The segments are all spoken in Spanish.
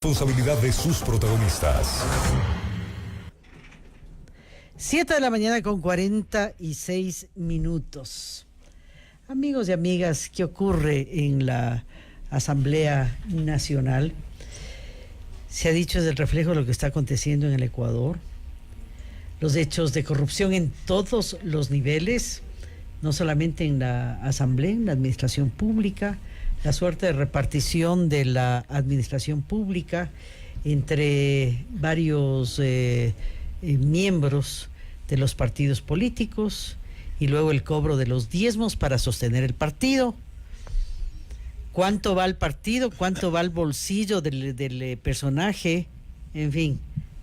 Responsabilidad de sus protagonistas. 7 de la mañana con 46 minutos. Amigos y amigas, ¿qué ocurre en la Asamblea Nacional? Se ha dicho, es el reflejo de lo que está aconteciendo en el Ecuador. Los hechos de corrupción en todos los niveles, no solamente en la Asamblea, en la administración pública, la suerte de repartición de la administración pública entre varios miembros de los partidos políticos y luego el cobro de los diezmos para sostener el partido. ¿Cuánto va al partido? ¿Cuánto va al bolsillo del personaje? En fin,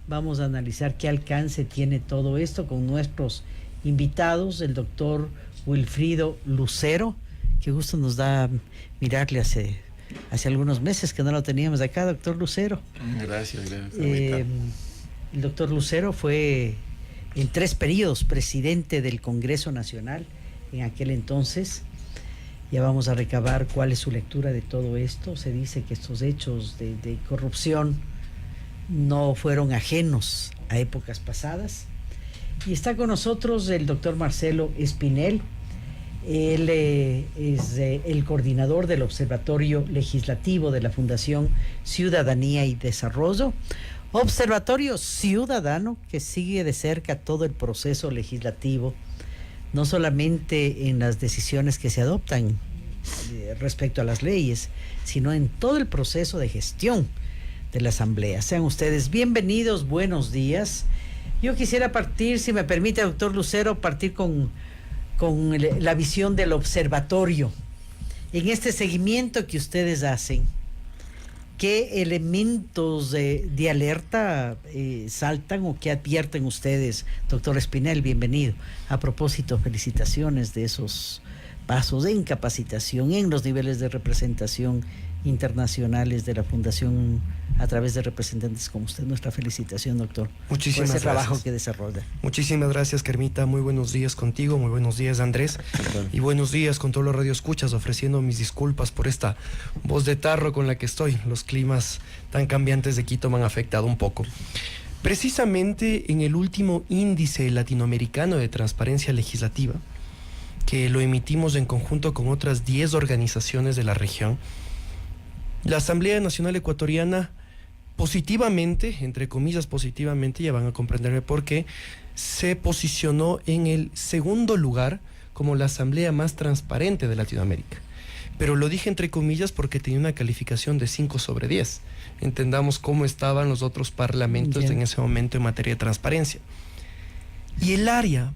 vamos a analizar qué alcance tiene todo esto con nuestros invitados, el doctor Wilfrido Lucero. Qué gusto nos da mirarle hace algunos meses que no lo teníamos acá, doctor Lucero. Gracias. El doctor Lucero fue en 3 periodos presidente del Congreso Nacional en aquel entonces. Ya vamos a recabar cuál es su lectura de todo esto. Se dice que estos hechos de corrupción no fueron ajenos a épocas pasadas. Y está con nosotros el doctor Marcelo Espinel. Él es el coordinador del Observatorio Legislativo de la Fundación Ciudadanía y Desarrollo. Observatorio ciudadano que sigue de cerca todo el proceso legislativo, no solamente en las decisiones que se adoptan respecto a las leyes, sino en todo el proceso de gestión de la Asamblea. Sean ustedes bienvenidos, buenos días. Yo quisiera partir, si me permite, doctor Lucero, partir con la visión del observatorio. En este seguimiento que ustedes hacen, ¿qué elementos de alerta saltan o qué advierten ustedes? Doctor Espinel, bienvenido. A propósito, felicitaciones de esos pasos en capacitación, en los niveles de representación internacionales de la Fundación a través de representantes como usted. Nuestra felicitación, doctor, muchísimas por ese gracias. trabajo que desarrolla. Muchísimas gracias, Carmita. Muy buenos días contigo, muy buenos días, Andrés. Y buenos días con todos los radioescuchas, ofreciendo mis disculpas por esta voz de tarro con la que estoy. Los climas tan cambiantes de Quito me han afectado un poco. Precisamente en el último índice latinoamericano de transparencia legislativa, que lo emitimos en conjunto con otras 10 organizaciones de la región, la Asamblea Nacional Ecuatoriana positivamente, entre comillas positivamente, ya van a comprenderme por qué, se posicionó en el segundo lugar como la asamblea más transparente de Latinoamérica. Pero lo dije entre comillas porque tenía una calificación de 5 sobre 10. Entendamos cómo estaban los otros parlamentos en ese momento en materia de transparencia. Y el área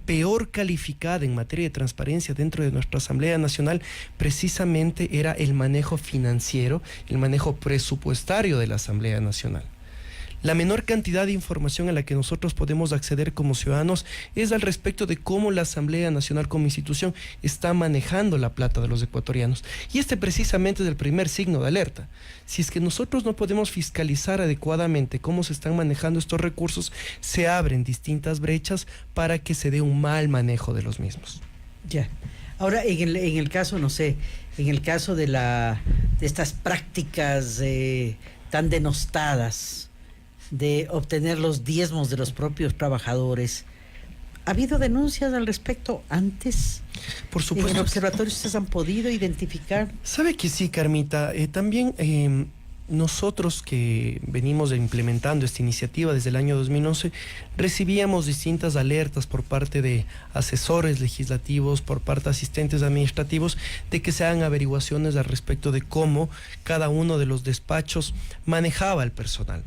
peor calificada en materia de transparencia dentro de nuestra Asamblea Nacional precisamente era el manejo financiero, el manejo presupuestario de la Asamblea Nacional. La menor cantidad de información a la que nosotros podemos acceder como ciudadanos es al respecto de cómo la Asamblea Nacional como institución está manejando la plata de los ecuatorianos. Y este precisamente es el primer signo de alerta. Si es que nosotros no podemos fiscalizar adecuadamente cómo se están manejando estos recursos, se abren distintas brechas para que se dé un mal manejo de los mismos. Ya. Ahora, en el caso, no sé, en el caso de estas prácticas tan denostadas de obtener los diezmos de los propios trabajadores, ¿ha habido denuncias al respecto antes? Por supuesto. ¿En el observatorio ustedes han podido identificar? Sabe que sí, Carmita. También nosotros que venimos implementando esta iniciativa desde el año 2011, recibíamos distintas alertas por parte de asesores legislativos, por parte de asistentes administrativos, de que se hagan averiguaciones al respecto de cómo cada uno de los despachos manejaba el personal.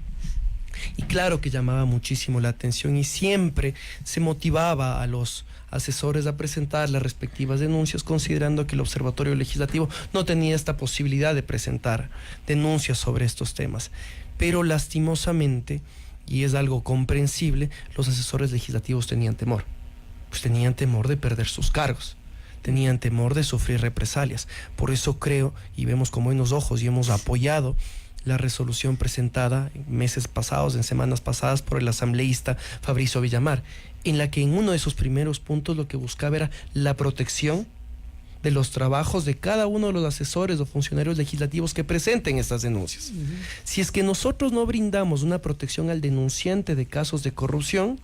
Y claro que llamaba muchísimo la atención y siempre se motivaba a los asesores a presentar las respectivas denuncias, considerando que el Observatorio Legislativo no tenía esta posibilidad de presentar denuncias sobre estos temas. Pero lastimosamente, y es algo comprensible, los asesores legislativos tenían temor. Pues tenían temor de perder sus cargos, tenían temor de sufrir represalias. Por eso creo, y vemos con buenos ojos y hemos apoyado la resolución presentada en meses pasados, en semanas pasadas, por el asambleísta Fabricio Villamar, en la que en uno de sus primeros puntos lo que buscaba era la protección de los trabajos de cada uno de los asesores o funcionarios legislativos que presenten estas denuncias. Si es que nosotros no brindamos una protección al denunciante de casos de corrupción,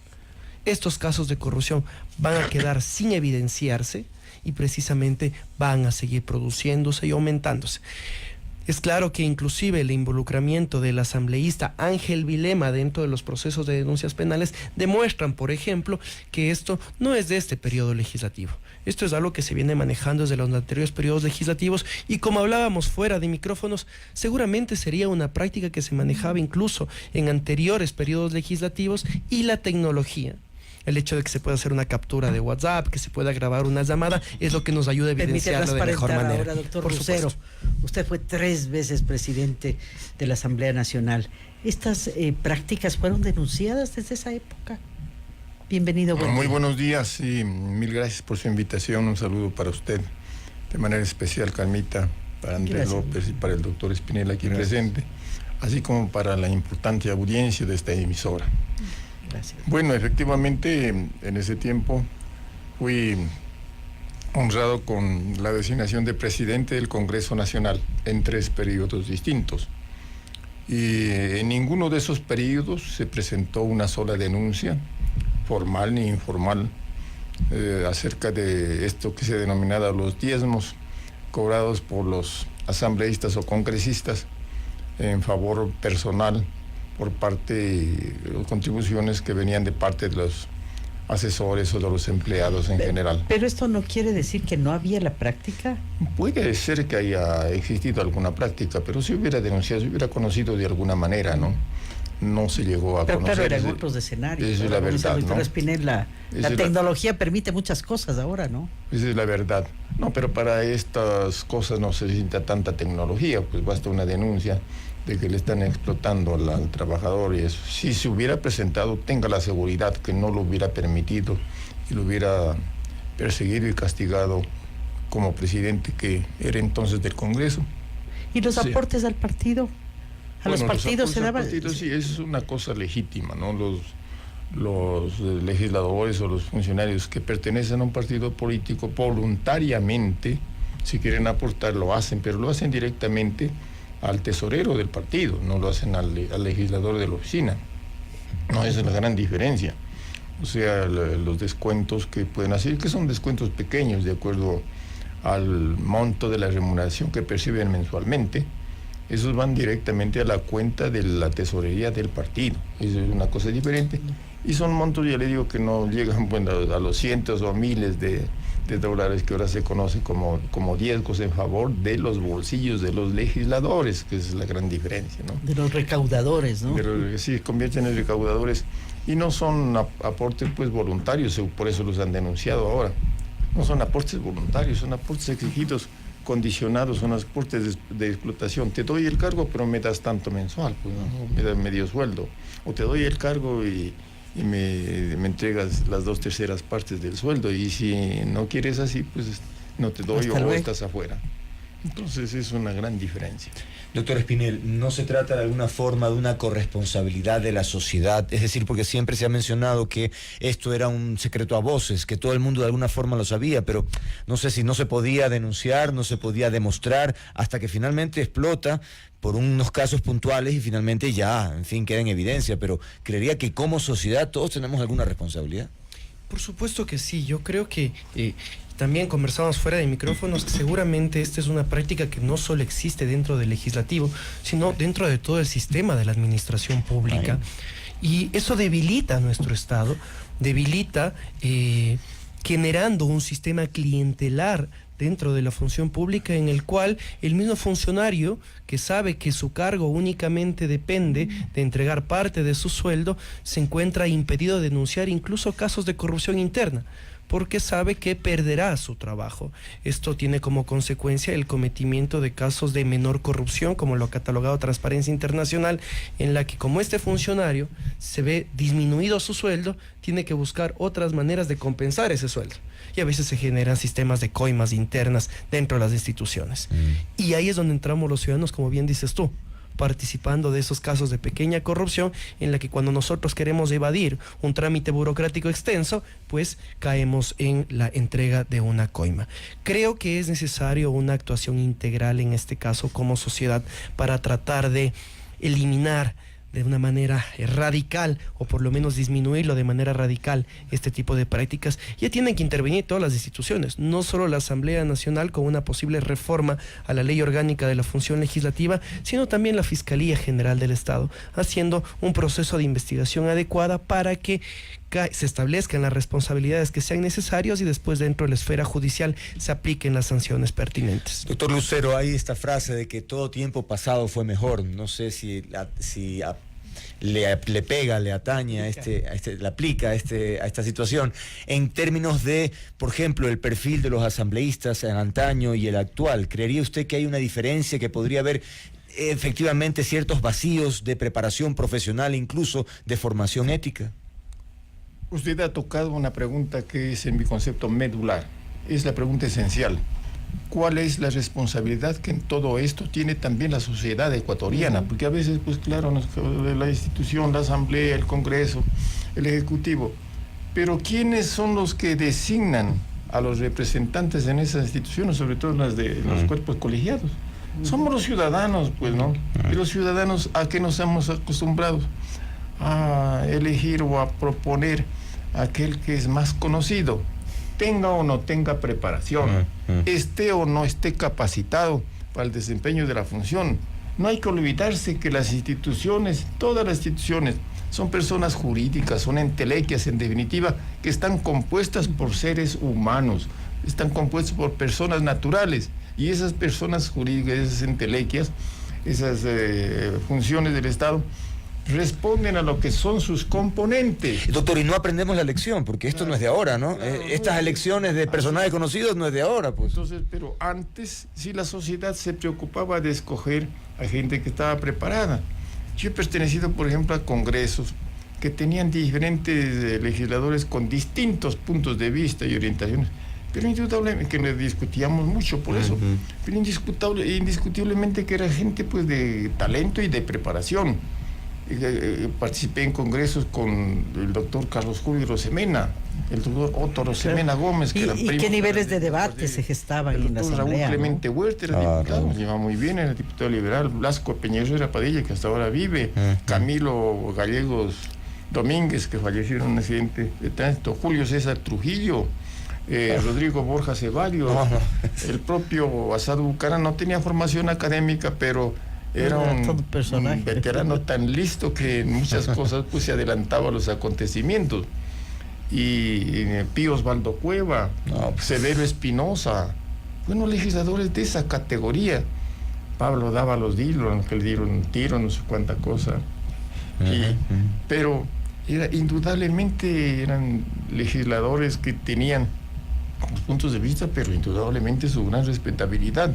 estos casos de corrupción van a quedar sin evidenciarse y precisamente van a seguir produciéndose y aumentándose. Es claro que inclusive el involucramiento del asambleísta Ángel Vilema dentro de los procesos de denuncias penales demuestran, por ejemplo, que esto no es de este periodo legislativo. Esto es algo que se viene manejando desde los anteriores periodos legislativos y, como hablábamos fuera de micrófonos, seguramente sería una práctica que se manejaba incluso en anteriores periodos legislativos, y la tecnología, el hecho de que se pueda hacer una captura de WhatsApp, que se pueda grabar una llamada, es lo que nos ayuda a evidenciarlo de mejor manera. Ahora, doctor Por Lucero, usted fue 3 veces presidente de la Asamblea Nacional. ¿Estas prácticas fueron denunciadas desde esa época? Bienvenido. Muy buenos días y mil gracias por su invitación. Un saludo para usted, de manera especial, Carmita, para Andrés López y para el doctor Espinel aquí presente, así como para la importante audiencia de esta emisora. Gracias. Bueno, efectivamente, en ese tiempo fui honrado con la designación de presidente del Congreso Nacional en 3 periodos distintos. Y en ninguno de esos periodos se presentó una sola denuncia, formal ni informal, acerca de esto que se denominaba los diezmos cobrados por los asambleístas o congresistas en favor personal por parte de las contribuciones que venían de parte de los asesores o de los empleados en general. Pero esto no quiere decir que no había la práctica. Puede ser que haya existido alguna práctica, pero si hubiera denunciado, si hubiera conocido de alguna manera, ¿no? No se llegó a conocer. Pero claro, eran otros escenarios. Esa es la verdad, doctor ¿no? Espinel, la tecnología permite muchas cosas ahora, ¿no? Esa es la verdad. No, pero para estas cosas no se necesita tanta tecnología, pues basta una denuncia de que le están explotando al trabajador y eso. Si se hubiera presentado, tenga la seguridad que no lo hubiera permitido y lo hubiera perseguido y castigado como presidente que era entonces del Congreso. ¿Y los aportes al partido? ¿A los partidos se daban? Sí, es una cosa legítima, ¿no? Los legisladores o los funcionarios que pertenecen a un partido político voluntariamente, si quieren aportar, lo hacen, pero lo hacen directamente al tesorero del partido, no lo hacen al legislador de la oficina. No, esa es la gran diferencia. O sea, los descuentos que pueden hacer, que son descuentos pequeños de acuerdo al monto de la remuneración que perciben mensualmente, esos van directamente a la cuenta de la tesorería del partido. Eso es una cosa diferente. Y son montos, ya le digo, que no llegan a los cientos o miles de dólares que ahora se conoce como diezmos en favor de los bolsillos de los legisladores, que es la gran diferencia, ¿no? De los recaudadores, ¿no? Pero sí, convierten en recaudadores y no son aportes pues voluntarios, por eso los han denunciado ahora. No son aportes voluntarios, son aportes exigidos, condicionados, son aportes de explotación. Te doy el cargo, pero me das tanto mensual, pues, ¿no? Me das medio sueldo. O te doy el cargo y me entregas las 2/3 partes del sueldo, y si no quieres así, pues no te doy o estás afuera. Entonces es una gran diferencia. Doctor Espinel, ¿no se trata de alguna forma de una corresponsabilidad de la sociedad? Es decir, porque siempre se ha mencionado que esto era un secreto a voces, que todo el mundo de alguna forma lo sabía, pero no sé si no se podía denunciar, no se podía demostrar, hasta que finalmente explota por unos casos puntuales y finalmente ya, en fin, queda en evidencia. Pero creería que como sociedad todos tenemos alguna responsabilidad. Por supuesto que sí. Yo creo que también conversamos fuera de micrófonos que seguramente esta es una práctica que no solo existe dentro del legislativo, sino dentro de todo el sistema de la administración pública. Y eso debilita a nuestro Estado, debilita generando un sistema clientelar dentro de la función pública, en el cual el mismo funcionario que sabe que su cargo únicamente depende de entregar parte de su sueldo, se encuentra impedido de denunciar incluso casos de corrupción interna, porque sabe que perderá su trabajo. Esto tiene como consecuencia el cometimiento de casos de menor corrupción, como lo ha catalogado Transparencia Internacional, en la que como este funcionario se ve disminuido su sueldo, tiene que buscar otras maneras de compensar ese sueldo. Y a veces se generan sistemas de coimas internas dentro de las instituciones. Y ahí es donde entramos los ciudadanos, como bien dices tú, participando de esos casos de pequeña corrupción en la que cuando nosotros queremos evadir un trámite burocrático extenso, pues caemos en la entrega de una coima. Creo que es necesario una actuación integral en este caso como sociedad para tratar de eliminar de una manera radical, o por lo menos disminuirlo de manera radical, este tipo de prácticas. Ya tienen que intervenir todas las instituciones, no solo la Asamblea Nacional con una posible reforma a la Ley Orgánica de la Función Legislativa, sino también la Fiscalía General del Estado, haciendo un proceso de investigación adecuada para que se establezcan las responsabilidades que sean necesarias y después dentro de la esfera judicial se apliquen las sanciones pertinentes. Doctor Lucero, hay esta frase de que todo tiempo pasado fue mejor. No sé si le pega, le atañe le aplica a esta situación. En términos de, por ejemplo, el perfil de los asambleístas en antaño y el actual, ¿creería usted que hay una diferencia, que podría haber efectivamente ciertos vacíos de preparación profesional, incluso de formación ética? Usted ha tocado una pregunta que es, en mi concepto, medular. Es la pregunta esencial. ¿Cuál es la responsabilidad que en todo esto tiene también la sociedad ecuatoriana? Porque a veces, pues claro, la institución, la Asamblea, el Congreso, el Ejecutivo, pero ¿quiénes son los que designan a los representantes en esas instituciones, sobre todo las de los cuerpos colegiados? Somos los ciudadanos, pues, ¿no? Y los ciudadanos, ¿a qué nos hemos acostumbrado? A elegir o a proponer aquel que es más conocido, tenga o no tenga preparación, esté o no esté capacitado para el desempeño de la función. No hay que olvidarse que las instituciones, todas las instituciones, son personas jurídicas, son entelequias, en definitiva, que están compuestas por seres humanos, están compuestas por personas naturales, y esas personas jurídicas, esas entelequias, esas funciones del Estado, responden a lo que son sus componentes. Doctor, y no aprendemos la lección, porque esto no es de ahora, ¿no? Estas elecciones de personajes conocidos no es de ahora, pues. Entonces, pero antes sí la sociedad se preocupaba de escoger a gente que estaba preparada. Yo he pertenecido, por ejemplo, a congresos que tenían diferentes legisladores con distintos puntos de vista y orientaciones, pero indudablemente que le discutíamos mucho por eso, pero indiscutiblemente que era gente pues de talento y de preparación. Participé en congresos con el doctor Carlos Julio Rosemena, el doctor Otto Rosemena Gómez, que eran ¿Y qué niveles de debate se gestaban en la Asamblea? Raúl Clemente Huerta era diputado, nos llevaba muy bien, era diputado liberal. Blasco Peñarera Padilla, que hasta ahora vive, Camilo Gallegos Domínguez, que falleció en un accidente de tránsito, Julio César Trujillo, Rodrigo Borja Ceballos, el propio Asad Bucaram. No tenía formación académica, pero era un veterano tan listo que en muchas cosas pues se adelantaba a los acontecimientos. Y Pío Osvaldo Cueva, Severo Espinosa, bueno, legisladores de esa categoría. Pablo Dávalos Dillon, que le dieron un tiro, no sé cuánta cosa. Pero indudablemente eran legisladores que tenían puntos de vista, pero indudablemente su gran respetabilidad.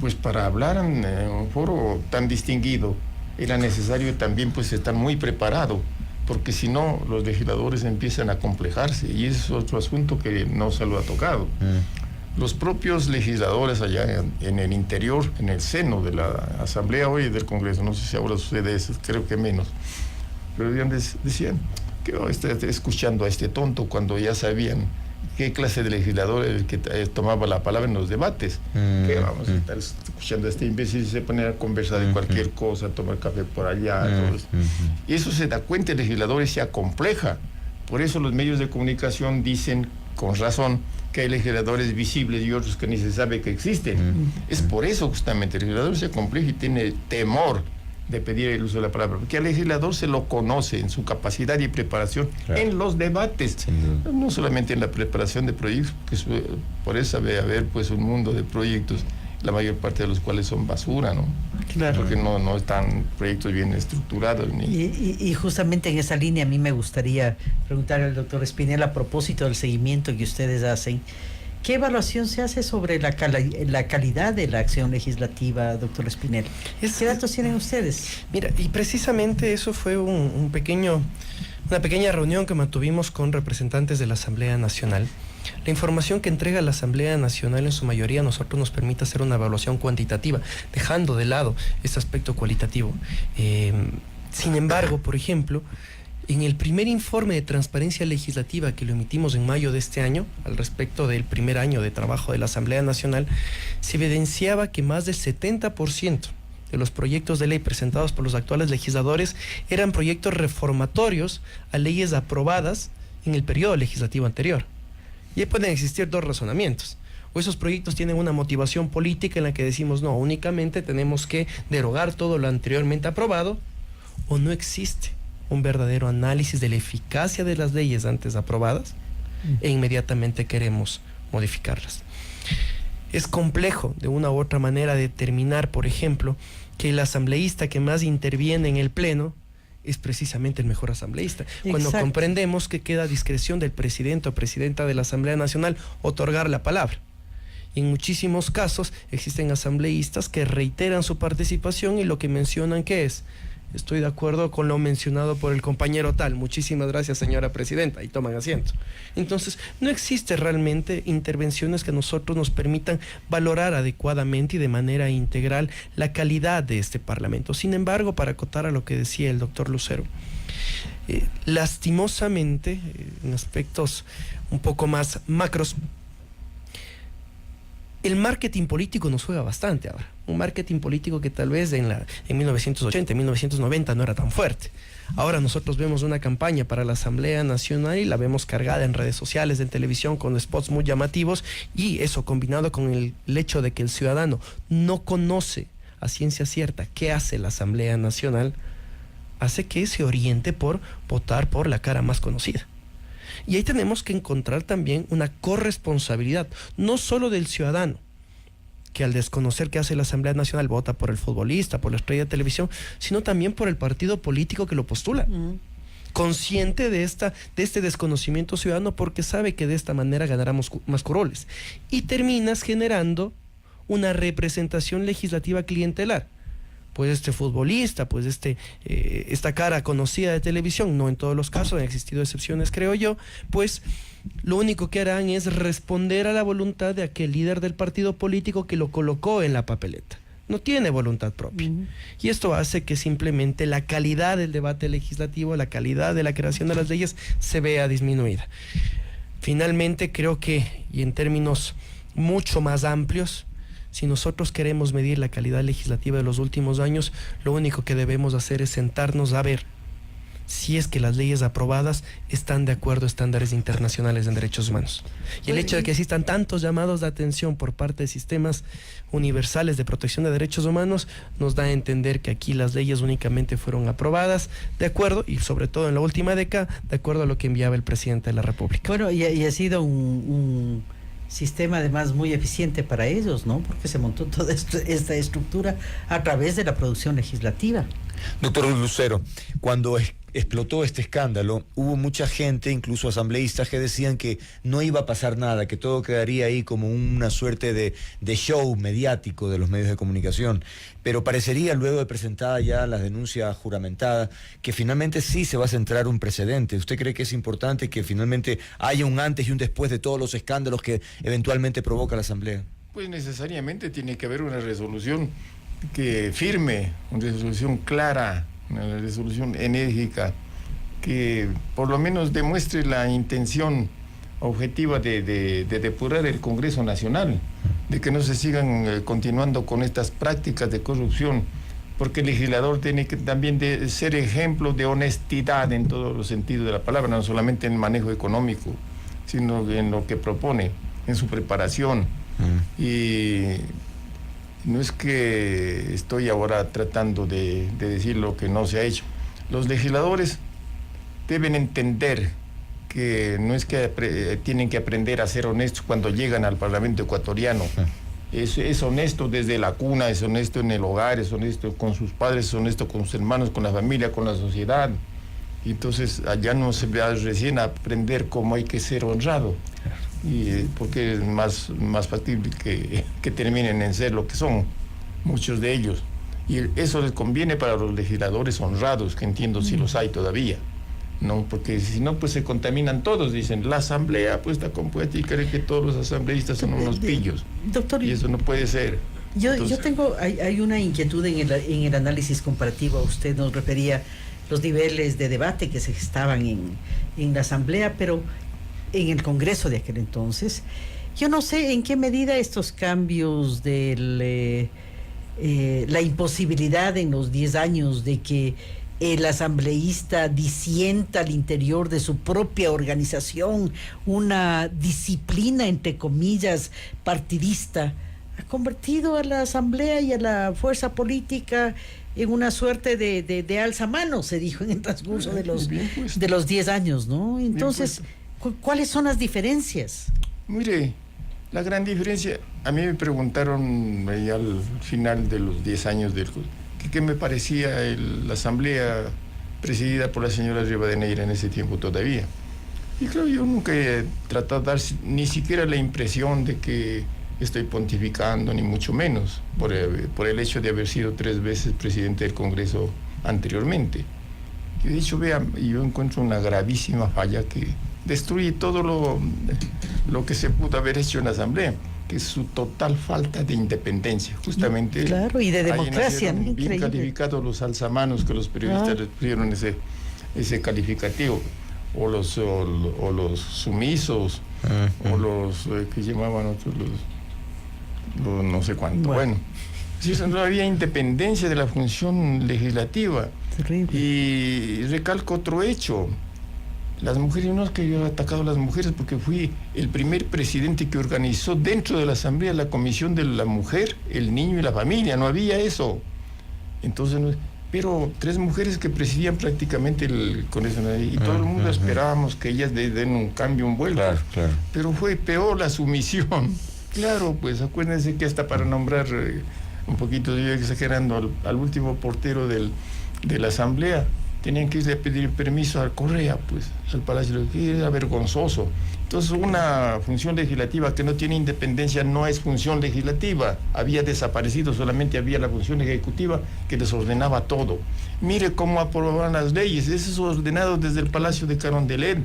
Pues para hablar en un foro tan distinguido era necesario también pues estar muy preparado, porque si no los legisladores empiezan a complejarse, y ese es otro asunto que no se lo ha tocado. Los propios legisladores allá en el interior, en el seno de la Asamblea hoy del Congreso, no sé si ahora sucede eso, creo que menos, pero decían que está escuchando a este tonto, cuando ya sabían qué clase de legislador el que tomaba la palabra en los debates. Que vamos a estar escuchando a este imbécil, se pone a conversar de cualquier cosa, a tomar café por allá. Y eso se da cuenta, el legislador se acompleja. Por eso los medios de comunicación dicen, con razón, que hay legisladores visibles y otros que ni se sabe que existen. Es por eso justamente el legislador se acompleja y tiene temor de pedir el uso de la palabra, porque al legislador se lo conoce en su capacidad y preparación en los debates, no solamente en la preparación de proyectos, porque por eso debe haber pues un mundo de proyectos, la mayor parte de los cuales son basura, ¿no? Claro. Porque no están proyectos bien estructurados. Y justamente en esa línea a mí me gustaría preguntarle al doctor Espinel, a propósito del seguimiento que ustedes hacen, ¿qué evaluación se hace sobre la calidad de la acción legislativa, doctor Espinel? ¿Qué datos tienen ustedes? Mira, y precisamente eso fue una pequeña reunión que mantuvimos con representantes de la Asamblea Nacional, La información que entrega la Asamblea Nacional en su mayoría a nosotros nos permite hacer una evaluación cuantitativa, dejando de lado este aspecto cualitativo. Sin embargo, por ejemplo, en el primer informe de transparencia legislativa que lo emitimos en mayo de este año, al respecto del primer año de trabajo de la Asamblea Nacional, se evidenciaba que más del 70% de los proyectos de ley presentados por los actuales legisladores eran proyectos reformatorios a leyes aprobadas en el periodo legislativo anterior. Y ahí pueden existir dos razonamientos. O esos proyectos tienen una motivación política en la que decimos, no, únicamente tenemos que derogar todo lo anteriormente aprobado, o no existe un verdadero análisis de la eficacia de las leyes antes aprobadas e inmediatamente queremos modificarlas. Es complejo de una u otra manera determinar, por ejemplo, que el asambleísta que más interviene en el Pleno es precisamente el mejor asambleísta. Cuando Exacto. comprendemos que queda a discreción del presidente o presidenta de la Asamblea Nacional otorgar la palabra. Y en muchísimos casos existen asambleístas que reiteran su participación y lo que mencionan que es: estoy de acuerdo con lo mencionado por el compañero tal, muchísimas gracias señora presidenta, y toman asiento. Entonces, no existe realmente intervenciones que a nosotros nos permitan valorar adecuadamente y de manera integral la calidad de este Parlamento. Sin embargo, para acotar a lo que decía el doctor Lucero, lastimosamente, en aspectos un poco más macros, el marketing político nos juega bastante ahora. Un marketing político que tal vez en 1980, en 1990 no era tan fuerte. Ahora nosotros vemos una campaña para la Asamblea Nacional y la vemos cargada en redes sociales, en televisión, con spots muy llamativos, y eso combinado con el hecho de que el ciudadano no conoce a ciencia cierta qué hace la Asamblea Nacional, hace que se oriente por votar por la cara más conocida. Y ahí tenemos que encontrar también una corresponsabilidad, no solo del ciudadano, que al desconocer qué hace la Asamblea Nacional vota por el futbolista, por la estrella de televisión, sino también por el partido político que lo postula. Consciente de este desconocimiento ciudadano, porque sabe que de esta manera ganaremos más curules. Y terminas generando una representación legislativa clientelar. Pues este futbolista, pues esta cara conocida de televisión, no en todos los casos, han existido excepciones creo yo, pues lo único que harán es responder a la voluntad de aquel líder del partido político que lo colocó en la papeleta. No tiene voluntad propia. Y esto hace que simplemente la calidad del debate legislativo, la calidad de la creación de las leyes se vea disminuida. Finalmente creo que, y en términos mucho más amplios, si nosotros queremos medir la calidad legislativa de los últimos años, lo único que debemos hacer es sentarnos a ver si es que las leyes aprobadas están de acuerdo a estándares internacionales en derechos humanos. Y el hecho de que existan tantos llamados de atención por parte de sistemas universales de protección de derechos humanos nos da a entender que aquí las leyes únicamente fueron aprobadas de acuerdo, y sobre todo en la última década, de acuerdo a lo que enviaba el presidente de la República. Bueno, y ha sido un sistema además muy eficiente para ellos, ¿no? Porque se montó toda esta estructura a través de la producción legislativa. Doctor Lucero, cuando explotó este escándalo, hubo mucha gente, incluso asambleístas, que decían que no iba a pasar nada, que todo quedaría ahí como una suerte de show mediático de los medios de comunicación. Pero parecería, luego de presentada ya la denuncia juramentada, que finalmente sí se va a centrar un precedente. ¿Usted cree que es importante que finalmente haya un antes y un después de todos los escándalos que eventualmente provoca la Asamblea? Pues necesariamente tiene que haber una resolución que firme, una resolución clara, una resolución enérgica, que por lo menos demuestre la intención objetiva de depurar el Congreso Nacional, de que no se sigan continuando con estas prácticas de corrupción, porque el legislador tiene que también ser ejemplo de honestidad en todos los sentidos de la palabra, no solamente en el manejo económico, sino en lo que propone, en su preparación. Y no es que estoy ahora tratando de decir lo que no se ha hecho. Los legisladores deben entender que no es que tienen que aprender a ser honestos cuando llegan al Parlamento ecuatoriano. Es honesto desde la cuna, es honesto en el hogar, es honesto con sus padres, es honesto con sus hermanos, con la familia, con la sociedad. Y entonces allá no se va recién a aprender cómo hay que ser honrado. Y porque es más factible que terminen en ser lo que son muchos de ellos, y eso les conviene para los legisladores honrados, que entiendo si los hay todavía, No, porque si no, pues se contaminan todos. Dicen, la asamblea pues está compuesta y creen que todos los asambleístas son unos pillos. Doctor, Y eso no puede ser. yo tengo, hay una inquietud en el análisis comparativo. Usted nos refería los niveles de debate que se estaban en la asamblea, pero en el Congreso de aquel entonces, yo no sé en qué medida estos cambios de la imposibilidad en los 10 años de que el asambleísta disienta al interior de su propia organización una disciplina, entre comillas, partidista, ha convertido a la asamblea y a la fuerza política en una suerte de alzamano, se dijo en el transcurso de los 10 años, ¿no? Entonces, ¿cuáles son las diferencias? Mire, la gran diferencia, a mí me preguntaron ahí al final de los 10 años ¿qué me parecía la asamblea presidida por la señora Rivadeneira en ese tiempo todavía? Y claro, yo nunca he tratado de dar ni siquiera la impresión de que estoy pontificando, ni mucho menos, por el hecho de haber sido 3 veces presidente del Congreso anteriormente. Yo he dicho, vea, yo encuentro una gravísima falla que destruye todo lo que se pudo haber hecho en la asamblea, que es su total falta de independencia, justamente. Claro, y de democracia, ¿no? Bien calificados los alzamanos, que los periodistas les pusieron ese calificativo, o los sumisos, o los que llamaban otros los no sé cuánto. Bueno, no había independencia de la función legislativa. Terrible. Y recalco otro hecho. Las mujeres, no es que yo he atacado a las mujeres, porque fui el primer presidente que organizó dentro de la asamblea la comisión de la mujer, el niño y la familia. No había eso. Entonces, pero 3 mujeres que presidían prácticamente el Congreso, y todo el mundo esperábamos que ellas den un cambio, un vuelco. Claro. Pero fue peor la sumisión. Claro, pues acuérdense que hasta para nombrar un poquito, yo exagerando, al último portero de la asamblea, tenían que irle a pedir permiso al Correa, pues, al Palacio, que era vergonzoso. Entonces, una función legislativa que no tiene independencia no es función legislativa. Había desaparecido, solamente había la función ejecutiva que desordenaba todo. Mire cómo aprobaban las leyes, eso es ordenado desde el Palacio de Carondelet.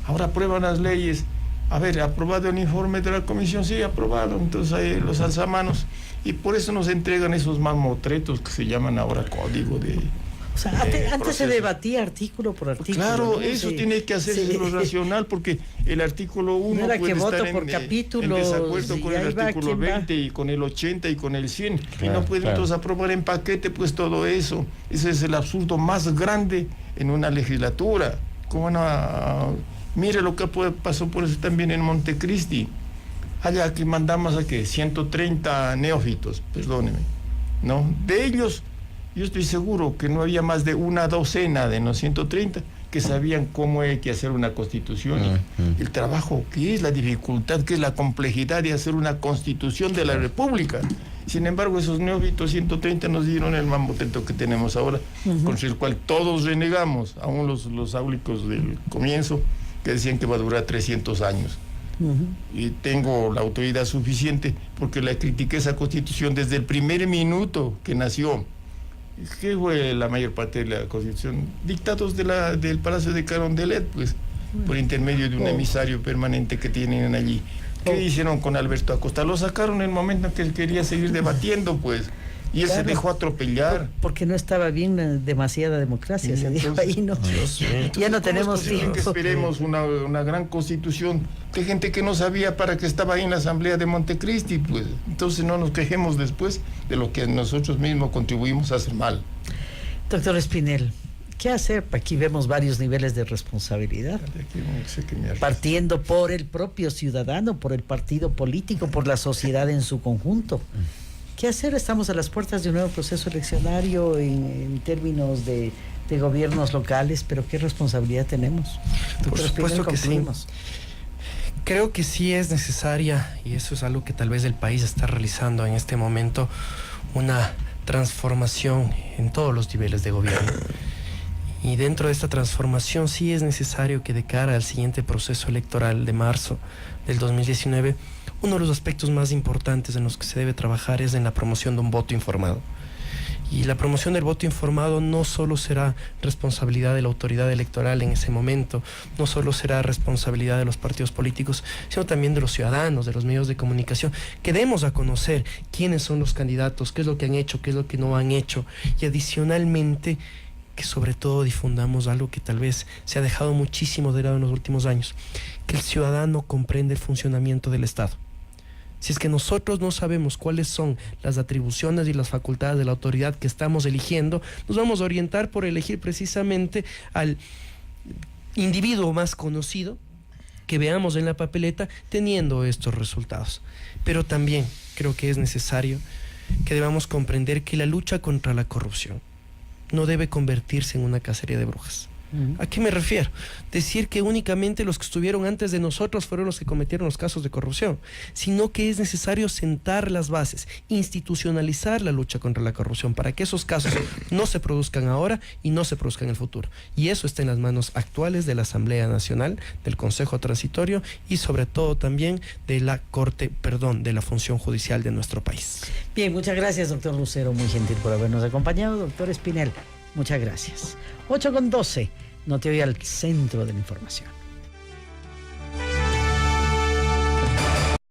Ahora aprueban las leyes. A ver, ¿aprobado el informe de la comisión? Sí, aprobado. Entonces ahí los alzamanos. Y por eso nos entregan esos mamotretos que se llaman ahora código de... O sea, antes se debatía artículo por artículo. Claro, ¿no? eso tiene que hacerse lo racional, porque el artículo 1 no puede estar por capítulos, en desacuerdo con el artículo 20 y con el 80 y con el 100. Y no pueden entonces aprobar en paquete pues todo eso. Ese es el absurdo más grande en una legislatura. Mire lo que pasó por eso también en Montecristi. Allá que mandamos a que 130 neófitos, perdóneme, ¿no? De ellos, yo estoy seguro que no había más de una docena de los 130 que sabían cómo hay que hacer una constitución, el trabajo que es, la dificultad que es, la complejidad de hacer una constitución de la República. Sin embargo, esos neófitos 130 nos dieron el mamotreto que tenemos ahora, contra el cual todos renegamos, aún los áulicos del comienzo, que decían que va a durar 300 años. Y tengo la autoridad suficiente porque la critiqué esa constitución desde el primer minuto que nació. ¿Qué fue la mayor parte de la constitución? Dictados del Palacio de Carondelet, pues, por intermedio de un emisario permanente que tienen allí. ¿Qué hicieron con Alberto Acosta? Lo sacaron en el momento en que él quería seguir debatiendo, pues. Y él se dejó atropellar. Porque no estaba bien demasiada democracia, se dijo ahí, ¿no? Ya no tenemos tiempo. Que esperemos una gran constitución de gente que no sabía para qué estaba ahí en la asamblea de Montecristi, pues. Entonces no nos quejemos después de lo que nosotros mismos contribuimos a hacer mal. Doctor Espinel, ¿qué hacer? Aquí vemos varios niveles de responsabilidad. Partiendo por el propio ciudadano, por el partido político, por la sociedad en su conjunto. ¿Qué hacer? Estamos a las puertas de un nuevo proceso eleccionario en términos de gobiernos locales, pero ¿qué responsabilidad tenemos? Por supuesto que sí. Creo que sí es necesaria, y eso es algo que tal vez el país está realizando en este momento, una transformación en todos los niveles de gobierno. Y dentro de esta transformación sí es necesario que de cara al siguiente proceso electoral de marzo del 2019, uno de los aspectos más importantes en los que se debe trabajar es en la promoción de un voto informado. Y la promoción del voto informado no solo será responsabilidad de la autoridad electoral en ese momento, no solo será responsabilidad de los partidos políticos, sino también de los ciudadanos, de los medios de comunicación, que demos a conocer quiénes son los candidatos, qué es lo que han hecho, qué es lo que no han hecho, y adicionalmente que sobre todo difundamos algo que tal vez se ha dejado muchísimo de lado en los últimos años, que el ciudadano comprende el funcionamiento del Estado. Si es que nosotros no sabemos cuáles son las atribuciones y las facultades de la autoridad que estamos eligiendo, nos vamos a orientar por elegir precisamente al individuo más conocido que veamos en la papeleta teniendo estos resultados. Pero también creo que es necesario que debamos comprender que la lucha contra la corrupción no debe convertirse en una cacería de brujas. ¿A qué me refiero? Decir que únicamente los que estuvieron antes de nosotros fueron los que cometieron los casos de corrupción, sino que es necesario sentar las bases, institucionalizar la lucha contra la corrupción para que esos casos no se produzcan ahora y no se produzcan en el futuro. Y eso está en las manos actuales de la Asamblea Nacional, del Consejo Transitorio y sobre todo también de la de la función judicial de nuestro país. Bien, muchas gracias, doctor Lucero, muy gentil por habernos acompañado. Doctor Espinel, muchas gracias. 8:12, no te voy al centro de la información.